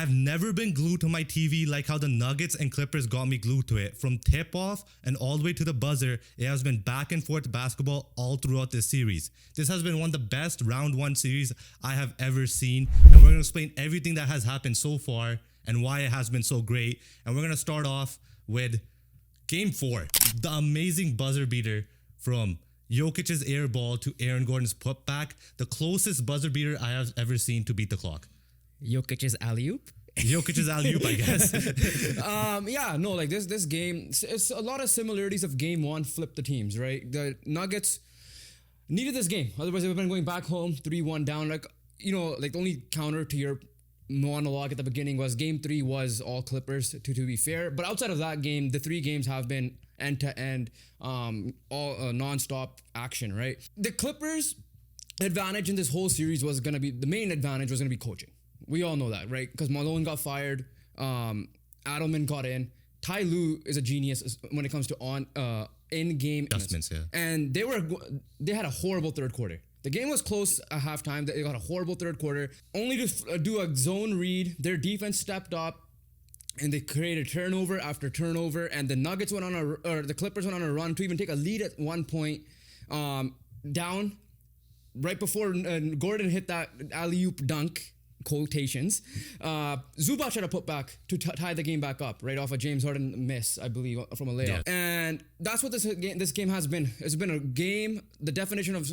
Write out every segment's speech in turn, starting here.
I've never been glued to my TV like how the Nuggets and Clippers got me glued to it. From tip-off and all the way to the buzzer, it has been back and forth basketball all throughout this series. This has been one of the best round one series I have ever seen. And we're going to explain everything that has happened so far and why it has been so great. And we're going to start off with Game 4. The amazing buzzer beater from Jokic's air ball to Aaron Gordon's putback. The closest buzzer beater I have ever seen to beat the clock. Jokic's alley-oop? Jokic's alley-oop, I guess. This game, it's a lot of similarities of game one, flip the teams, right? The Nuggets needed this game. Otherwise, they would have been going back home 3-1 down. The only counter to your monologue at the beginning was game 3 was all Clippers, to be fair. But outside of that game, the 3 games have been end-to-end, all non-stop action, right? The Clippers' advantage in this whole series was going to be, the main advantage was going to be coaching. We all know that, right? Because Malone got fired, Adelman got in. Ty Lue is a genius when it comes to in-game adjustments, yeah. And they had a horrible third quarter. The game was close at halftime. They got a horrible third quarter. Only to do a zone read, their defense stepped up, and they created turnover after turnover. And the Nuggets the Clippers went on a run to even take a lead at one point, down right before Gordon hit that alley-oop dunk. Quotations. Zubac had a putback to tie the game back up right off a James Harden miss, I believe, from a layup. Yeah. And that's what this game has been. It's been a game, the definition of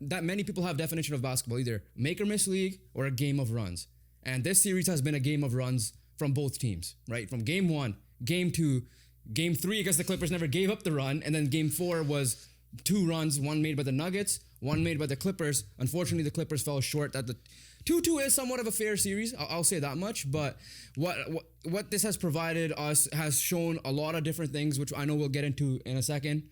that many people have definition of basketball, either make or miss league or a game of runs. And this series has been a game of runs from both teams, right? From game 1, game 2, game 3, I guess the Clippers never gave up the run. And then game 4 was 2 runs, one made by the Nuggets, one made by the Clippers. Unfortunately, the Clippers fell short at the 2-2 is somewhat of a fair series. I'll say that much. But what this has provided us has shown a lot of different things, which I know we'll get into in a second.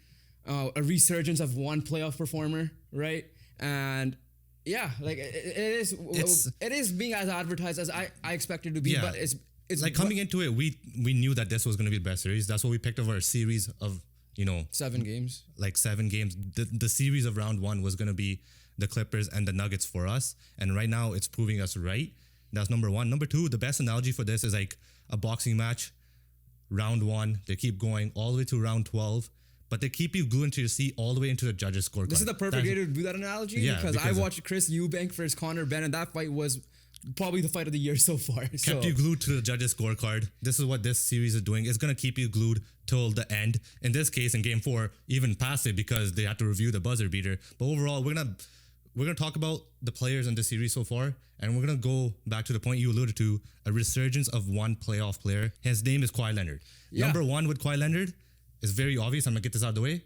A resurgence of one playoff performer, right? And yeah, like it is being as advertised as I expected to be. Yeah. But it's like coming into it, we knew that this was going to be the best series. That's what we picked over a series of 7 games. Like 7 games. The series of round 1 was going to be the Clippers and the Nuggets for us. And right now it's proving us right. That's number 1. Number 2, the best analogy for this is like a boxing match. Round 1, they keep going all the way to round 12, but they keep you glued into your seat all the way into the judges' scorecard. This is the perfect way to do that analogy, because I watched Chris Eubank versus Conor Benn, and that fight was probably the fight of the year so far. Kept you glued to the judges' scorecard. This is what this series is doing. It's going to keep you glued till the end. In this case, in game 4, even past it because they had to review the buzzer beater. But overall, we're gonna talk about the players in this series so far, and we're gonna go back to the point you alluded to, a resurgence of one playoff player. His name is Kawhi Leonard. Yeah. Number 1 with Kawhi Leonard is very obvious. I'm gonna get this out of the way.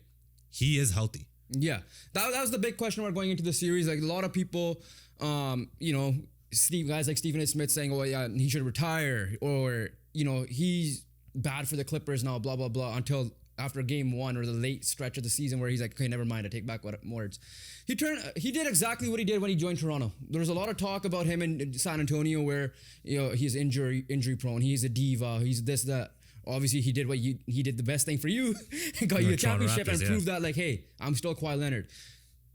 He is healthy. Yeah, that was the big question mark going into the series. Like a lot of people, guys like Stephen A. Smith saying, "Oh yeah, he should retire," or he's bad for the Clippers now, blah blah blah. Until after game 1 or the late stretch of the season where he's like, okay, never mind, I take back what words. He did exactly what he did when he joined Toronto. There was a lot of talk about him in San Antonio where he's injury prone, he's a diva, he's this, that. Obviously, he did he did the best thing for you, got you a championship and proved that, like, hey, I'm still Kawhi Leonard.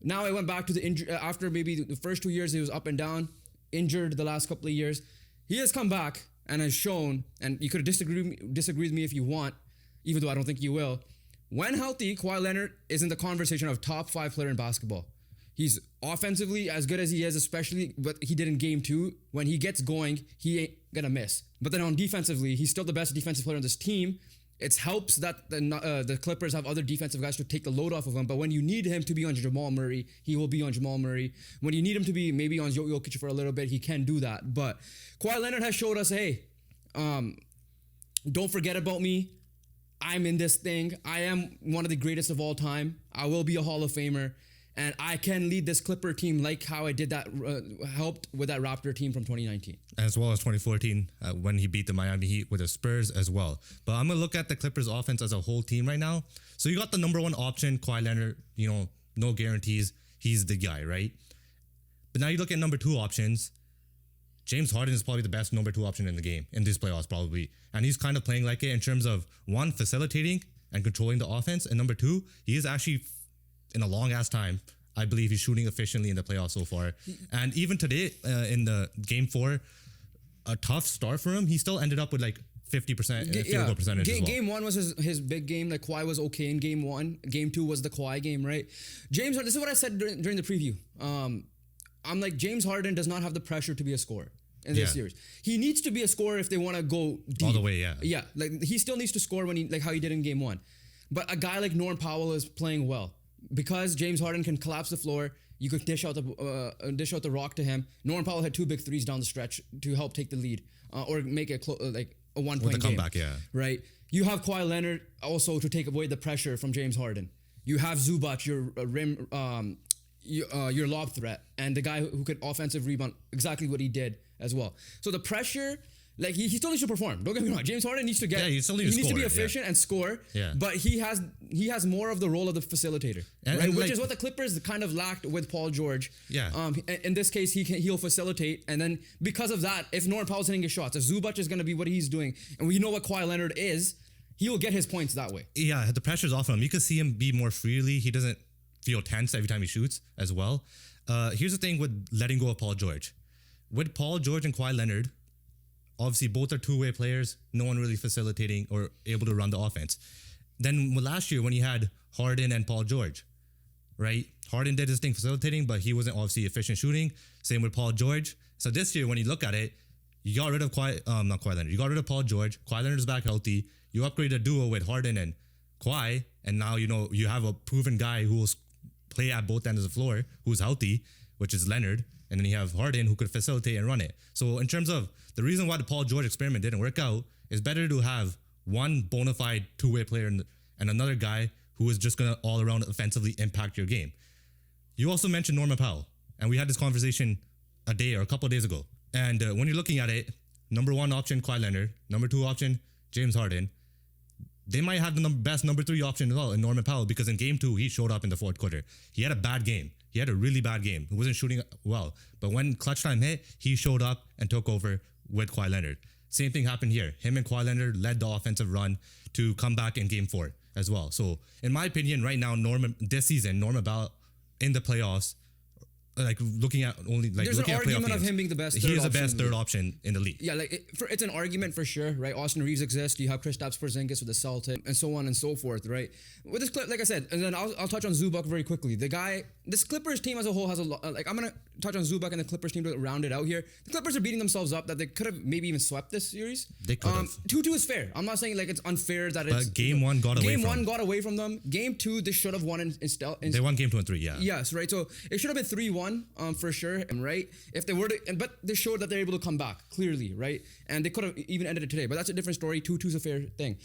Now I went back to the injury after maybe the first 2 years he was up and down, injured the last couple of years. He has come back and has shown, and you could disagree with me if you want, even though I don't think you will. When healthy, Kawhi Leonard is in the conversation of top 5 player in basketball. He's offensively as good as he is, especially what he did in game 2. When he gets going, he ain't gonna miss. But then on defensively, he's still the best defensive player on this team. It helps that the Clippers have other defensive guys to take the load off of him. But when you need him to be on Jamal Murray, he will be on Jamal Murray. When you need him to be maybe on Jokic for a little bit, he can do that. But Kawhi Leonard has showed us, hey, don't forget about me. I'm in this thing. I am one of the greatest of all time. I will be a Hall of Famer. And I can lead this Clipper team like how I did that, helped with that Raptor team from 2019. As well as 2014 when he beat the Miami Heat with the Spurs as well. But I'm going to look at the Clippers offense as a whole team right now. So you got the number 1 option, Kawhi Leonard, no guarantees. He's the guy, right? But now you look at number 2 options. James Harden is probably the best number 2 option in the game, in these playoffs probably. And he's kind of playing like it in terms of, 1, facilitating and controlling the offense. And number 2, he is actually, in a long ass time, I believe he's shooting efficiently in the playoffs so far. And even today, in the game 4, a tough start for him, he still ended up with like 50% field goal percentage as well. Game 1 was his big game. Like Kawhi was okay in game 1. Game 2 was the Kawhi game, right? James Harden, this is what I said during the preview. I'm like, James Harden does not have the pressure to be a scorer in this series. He needs to be a scorer if they want to go deep. All the way, yeah. Yeah, like he still needs to score when he like how he did in game 1. But a guy like Norm Powell is playing well because James Harden can collapse the floor. You could dish out the rock to him. Norm Powell had 2 big threes down the stretch to help take the lead or make it like a 1 point With a comeback, game. Right. You have Kawhi Leonard also to take away the pressure from James Harden. You have Zubac, your rim, your lob threat, and the guy who could offensive rebound, exactly what he did as well. So the pressure, like he still needs to perform. Don't get me wrong. James Harden needs to he needs to be efficient and score. Yeah. But he has more of the role of the facilitator, right? Which is what the Clippers kind of lacked with Paul George. Yeah. In this case, he'll facilitate, and then because of that, if Norm Powell's hitting his shots, if Zubac is going to be what he's doing, and we know what Kawhi Leonard is, he will get his points that way. Yeah, the pressure's off him. You can see him be more freely. He doesn't feel tense every time he shoots as well. Here's the thing with letting go of Paul George. With Paul George and Kawhi Leonard, obviously both are two-way players, no one really facilitating or able to run the offense. Then last year when you had Harden and Paul George, right? Harden did his thing facilitating, but he wasn't obviously efficient shooting. Same with Paul George. So this year when you look at it, you got rid of not Kawhi Leonard. You got rid of Paul George. Kawhi Leonard is back healthy. You upgraded a duo with Harden and Kawhi, and now you have a proven guy who will play at both ends of the floor, who's healthy, which is Leonard, and then you have Harden who could facilitate and run it. So in terms of the reason why the Paul George experiment didn't work out, is better to have one bona fide two-way player and another guy who is just going to all around offensively impact your game. You also mentioned Norman Powell, and we had this conversation a day or a couple of days ago. And when you're looking at it, number 1 option, Kawhi Leonard. Number 2 option, James Harden. They might have the best number 3 option as well in Norman Powell, because in game 2, he showed up in the fourth quarter. He had a bad game. He had a really bad game. He wasn't shooting well. But when clutch time hit, he showed up and took over with Kawhi Leonard. Same thing happened here. Him and Kawhi Leonard led the offensive run to come back in game 4 as well. So in my opinion, right now, this season, Norman Powell in the playoffs, like looking at only like there's looking an at argument of him being the best. He is the best third option in the league. Yeah, like it's an argument for sure, right? Austin Reeves exists. You have Kristaps Porzingis with the Celtics, and so on and so forth, right? With this clip, like I said, and then I'll touch on Zubac very quickly. The guy, this Clippers team as a whole has a lot. Like I'm gonna touch on Zubac and the Clippers team to round it out here. The Clippers are beating themselves up that they could have maybe even swept this series. They could have. 2-2 is fair. I'm not saying like it's unfair that it's. But game 1 got away from them. Game 2 they should have won they won game 2 and 3. Yeah. Yes, right. So it should have been 3-1 for sure. Right, if they were to, but they showed that they're able to come back clearly, right? And they could have even ended it today, but that's a different story. 2-2 is a fair thing.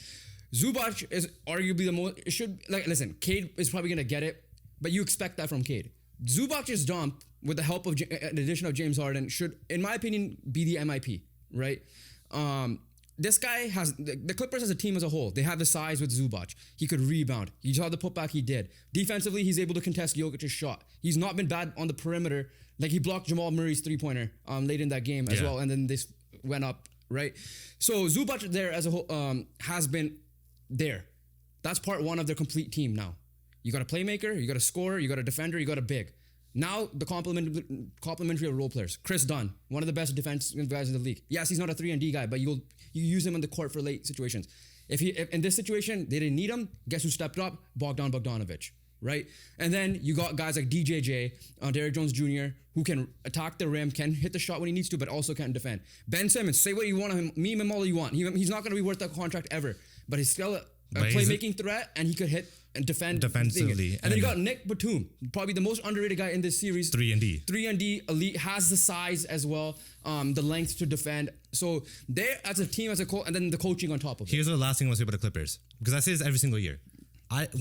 Zubac is arguably the most. It should listen. Cade is probably gonna get it, but you expect that from Cade. Zubac's dump with the help of the addition of James Harden should, in my opinion, be the MIP, right? This guy has the Clippers as a team as a whole. They have the size with Zubac. He could rebound. You saw the putback he did. Defensively, he's able to contest Jokic's shot. He's not been bad on the perimeter. Like he blocked Jamal Murray's 3-pointer late in that game as well, and then this went up, right? So Zubac there as a whole has been there. That's part 1 of their complete team now. You got a playmaker, you got a scorer, you got a defender, you got a big. Now the complementary of role players. Chris Dunn, one of the best defensive guys in the league. Yes, he's not a 3-and-D guy, but you use him on the court for late situations. If in this situation they didn't need him, guess who stepped up? Bogdanovich, right? And then you got guys like DJJ, Derrick Jones Jr., who can attack the rim, can hit the shot when he needs to, but also can defend. Ben Simmons, say what you want of him, meme him all you want. He's not going to be worth that contract ever, but he's still a playmaking threat, and he could hit and defend defensively. And then you got Nick Batum, probably the most underrated guy in this series. 3-and-D elite, has the size as well, the length to defend. So they're as a team, as a coach, and then the coaching on top of it. Here's the last thing I want to say about the Clippers, because I say this every single year.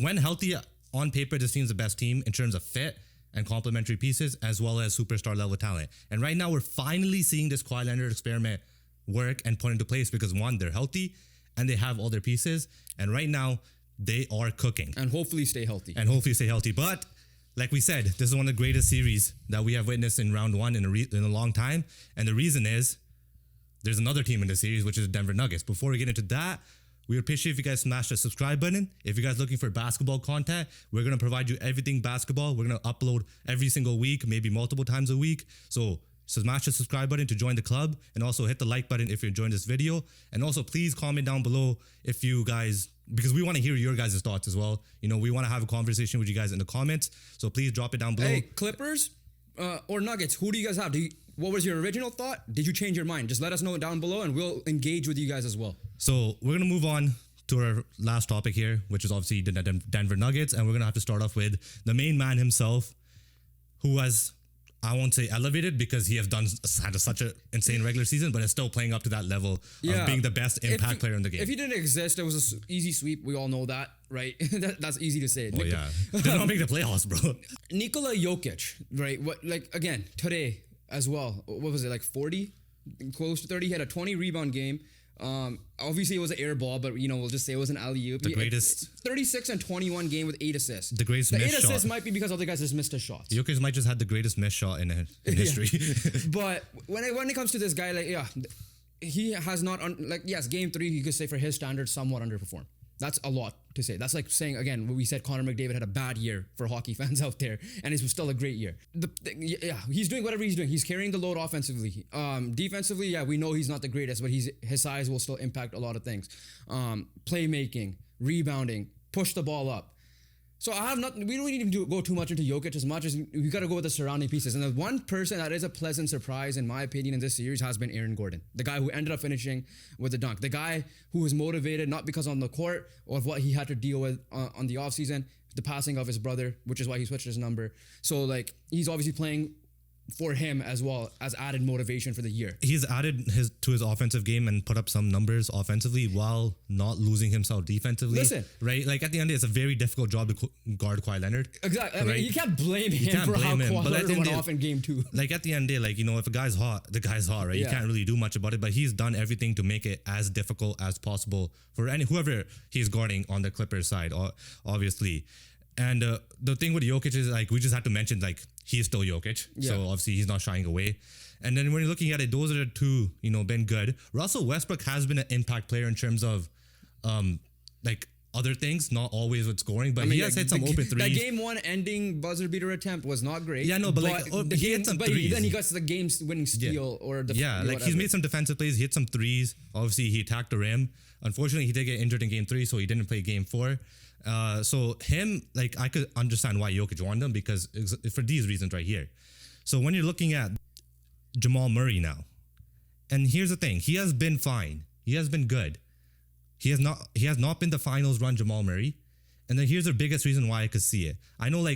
When healthy, on paper, this team's the best team in terms of fit and complementary pieces, as well as superstar level talent. And right now, we're finally seeing this Kawhi Leonard experiment work and put into place because 1, they're healthy and they have all their pieces. And right now, they are cooking. And hopefully stay healthy. But like we said, this is one of the greatest series that we have witnessed in round 1 in a long time. And the reason is there's another team in the series, which is the Denver Nuggets. Before we get into that, we would appreciate if you guys smash the subscribe button. If you guys looking for basketball content, we're going to provide you everything basketball. We're going to upload every single week, maybe multiple times a week. So smash the subscribe button to join the club, and also hit the like button if you're enjoying this video. And also please comment down below if you guys, because we want to hear your guys' thoughts as well. We want to have a conversation with you guys in the comments. So please drop it down below. Hey, Clippers or Nuggets, who do you guys have? What was your original thought? Did you change your mind? Just let us know down below and we'll engage with you guys as well. So we're going to move on to our last topic here, which is obviously the Denver Nuggets. And we're going to have to start off with the main man himself, who has, I won't say elevated because he has had such an insane regular season, but is still playing up to that level of being the best impact player in the game. If he didn't exist, it was an easy sweep. We all know that, right? That's easy to say. Oh, yeah. Did not make the playoffs, bro. Nikola Jokic, right? Again, today as well. What was it, like 40? Close to 30. He had a 20 rebound game. Obviously, it was an air ball, but we'll just say it was an alley-oop. The greatest 36 and 21 game with 8 assists. The greatest missed shot. 8 assists might be because other guys just missed his shots. Jokic might just had the greatest missed shot in history. But when it comes to this guy, he has not yes, game 3 you could say for his standards somewhat underperformed. That's a lot to say. That's like saying, again, what we said, Connor McDavid had a bad year for hockey fans out there, and it was still a great year. He's doing whatever he's doing. He's carrying the load offensively. Defensively, we know he's not the greatest, but his size will still impact a lot of things. Playmaking, rebounding, push the ball up. So we don't need to go too much into Jokic as much as we got to go with the surrounding pieces. And the one person that is a pleasant surprise, in my opinion, in this series has been Aaron Gordon, the guy who ended up finishing with the dunk, the guy who was motivated not because on the court or of what he had to deal with on the offseason, the passing of his brother, which is why he switched his number. So he's obviously playing for him as well as added motivation for the year. He's added to his offensive game and put up some numbers offensively while not losing himself defensively. Listen, right? At the end, it's a very difficult job to guard Kawhi Leonard. Exactly. I mean, you can't blame him for how Kawhi Leonard went off in game 2. At the end of the day, if a guy's hot, the guy's hot, right? You can't really do much about it, but he's done everything to make it as difficult as possible for whoever he's guarding on the Clippers side, obviously. And the thing with Jokic is we just have to mention he is still Jokic, so obviously he's not shying away. And then when you're looking at it, those are the two been good. Russell Westbrook has been an impact player in terms of other things, not always with scoring, but he has hit some open threes. That game 1 ending buzzer beater attempt was not great. Yeah, no, but he hit some threes. Then he got the game winning steal or he's made some defensive plays. He hit some threes. Obviously, he attacked the rim. Unfortunately, he did get injured in game 3, so he didn't play game 4. So him, I could understand why Jokic won them because for these reasons right here. So when you're looking at Jamal Murray now, and here's the thing, he has been fine. He has been good. He has not been the finals run Jamal Murray. And then here's the biggest reason why I could see it. I know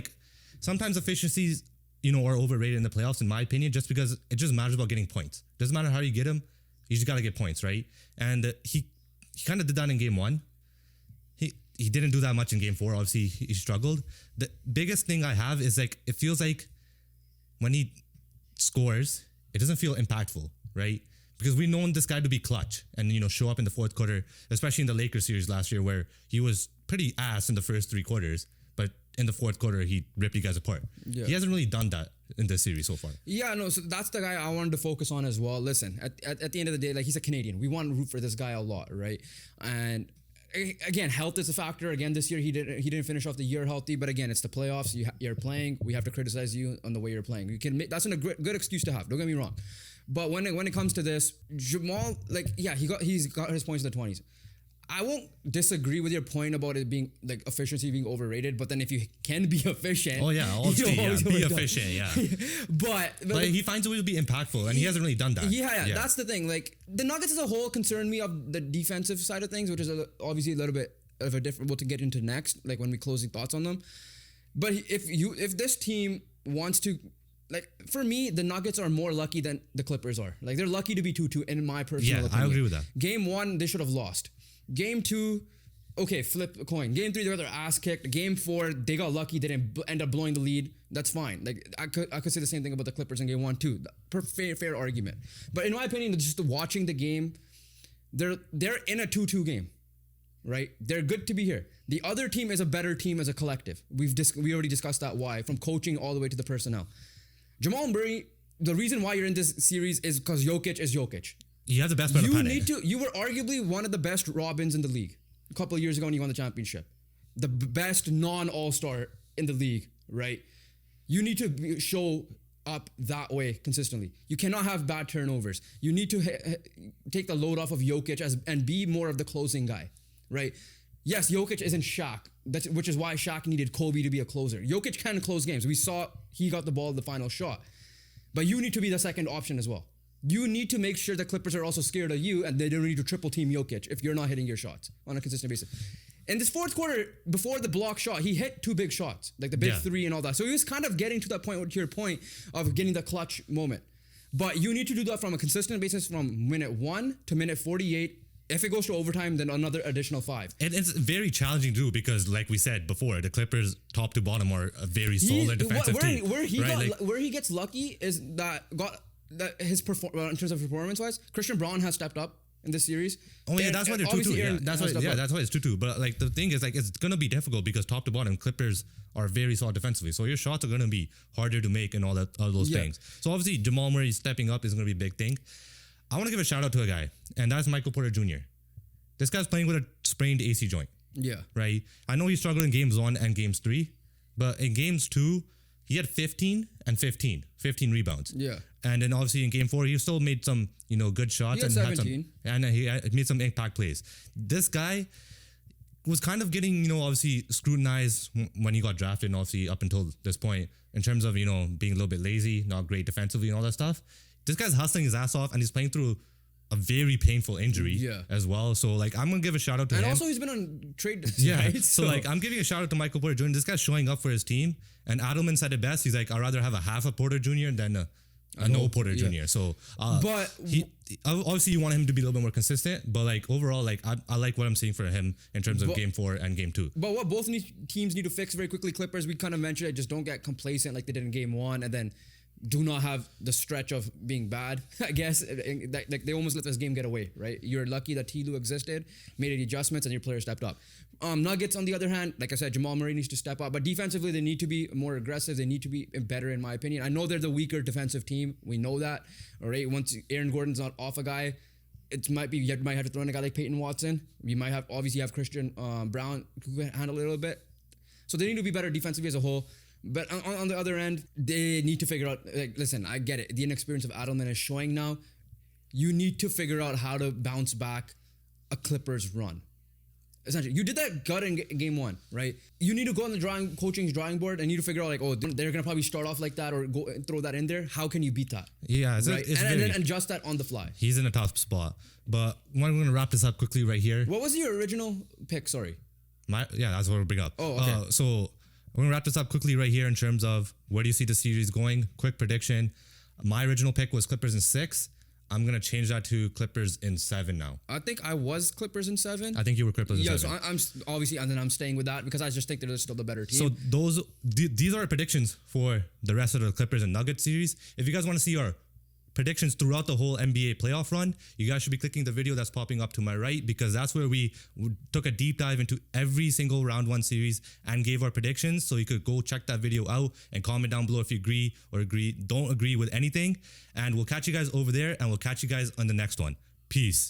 sometimes efficiencies, are overrated in the playoffs in my opinion, just because it just matters about getting points. Doesn't matter how you get them, you just got to get points, right? And he kind of did that in game 1. He didn't do that much in game 4. Obviously, he struggled. The biggest thing I have is it feels like when he scores, it doesn't feel impactful, right? Because we've known this guy to be clutch and, show up in the fourth quarter, especially in the Lakers series last year where he was pretty ass in the first 3 quarters, but in the fourth quarter, he ripped you guys apart. Yeah. He hasn't really done that in this series so far. Yeah, no, so that's the guy I wanted to focus on as well. Listen, at the end of the day, he's a Canadian. We want to root for this guy a lot, right? And again, health is a factor. Again, this year he didn't finish off the year healthy, but again, it's the playoffs. You're playing. We have to criticize you on the way you're playing. That's a good excuse to have. Don't get me wrong, but when it comes to this, Jamal, he's got his points in the 20s. I won't disagree with your point about it being efficiency being overrated, but then if you can be efficient, be efficient, but he finds a way to be impactful, and he hasn't really done that. Yeah, that's the thing. The Nuggets as a whole concern me of the defensive side of things, which is obviously a little bit of a different what to get into next, when we closing thoughts on them. But if this team wants to. For me, the Nuggets are more lucky than the Clippers are. They're lucky to be 2-2 in my personal opinion. I agree with that. Game 1, they should have lost. Game 2, okay, flip a coin. Game 3, they got their ass kicked. Game 4, they got lucky. They didn't end up blowing the lead. That's fine. I could say the same thing about the Clippers in game 1 too. Fair argument. But in my opinion, just watching the game, they're in a 2-2 game, right? They're good to be here. The other team is a better team as a collective. We already discussed that why, from coaching all the way to the personnel. Jamal Murray, the reason why you're in this series is because Jokic is Jokic. You have the best player. You were arguably one of the best Robins in the league a couple of years ago when you won the championship. The best non-all-star in the league, right? You need to show up that way consistently. You cannot have bad turnovers. You need to take the load off of Jokic and be more of the closing guy, right? Yes, Jokic isn't Shaq, which is why Shaq needed Kobe to be a closer. Jokic can close games. We saw he got the ball in the final shot. But you need to be the second option as well. You need to make sure the Clippers are also scared of you and they don't need to triple team Jokic if you're not hitting your shots on a consistent basis. In this fourth quarter, before the block shot, he hit 2 big shots, like the big three and all that. So he was kind of getting to that point, to your point, of getting the clutch moment. But you need to do that from a consistent basis from minute 1 to minute 48. If it goes to overtime, then another additional 5. And it's very challenging to do because, like we said before, the Clippers top to bottom are a very solid defensive team. Where he gets lucky is that his in terms of performance wise, Christian Braun has stepped up in this series. Oh yeah, that's why they're 2-2. That's why it's 2-2. But like the thing is, like it's gonna be difficult because top to bottom, Clippers are very solid defensively. So your shots are gonna be harder to make and all those things. So obviously Jamal Murray stepping up is gonna be a big thing. I want to give a shout out to a guy, and that's Michael Porter Jr. This guy's playing with a sprained AC joint. Yeah. Right? I know he struggled in games 1 and games 3, but in games 2, he had 15 rebounds. Yeah. And then obviously in game 4, he still made some, good shots. He had 17. He made some impact plays. This guy was kind of getting, obviously scrutinized when he got drafted and obviously up until this point in terms of, being a little bit lazy, not great defensively and all that stuff. This guy's hustling his ass off and he's playing through a very painful injury as well. So, I'm going to give a shout out to him. And also he's been on trade. Yeah. Right? So, I'm giving a shout out to Michael Porter Jr. This guy's showing up for his team. And Adelman said it best. He's like, I'd rather have a half a Porter Jr. than a no Porter Jr. So, but obviously you want him to be a little bit more consistent. But, overall, I like what I'm seeing for him in terms of game 4 and game 2. But what both teams need to fix very quickly, Clippers, we kind of mentioned it, just don't get complacent like they did in game 1. And then do not have the stretch of being bad, I guess. They almost let this game get away, right? You're lucky that T. Lue existed, made the adjustments, and your player stepped up. Nuggets, on the other hand, like I said, Jamal Murray needs to step up. But defensively, they need to be more aggressive. They need to be better, in my opinion. I know they're the weaker defensive team. We know that, all right? Once Aaron Gordon's not off a guy, you might have to throw in a guy like Peyton Watson. You might have Christian Brown who can handle it a little bit. So they need to be better defensively as a whole. But on the other end, they need to figure out, listen, I get it. The inexperience of Adelman is showing now. You need to figure out how to bounce back a Clippers run. Essentially, you did that gut in game 1, right? You need to go on the coaching's drawing board and you need to figure out, they're going to probably start off like that or go and throw that in there. How can you beat that? Yeah, right? And then adjust that on the fly. He's in a tough spot. But we're going to wrap this up quickly right here. What was your original pick? Sorry. That's what we'll bring up. Oh, okay. So we're going to wrap this up quickly right here in terms of where do you see the series going? Quick prediction. My original pick was Clippers in 6. I'm going to change that to Clippers in 7 now. I think I was Clippers in 7. I think you were Clippers in 7. So I'm obviously, and then I'm staying with that because I just think they're still the better team. So these are our predictions for the rest of the Clippers and Nuggets series. If you guys want to see our predictions throughout the whole NBA playoff run, you guys should be clicking the video that's popping up to my right because that's where we took a deep dive into every single round 1 series and gave our predictions. So you could go check that video out and comment down below if you don't agree with anything. And we'll catch you guys over there and we'll catch you guys on the next one. Peace.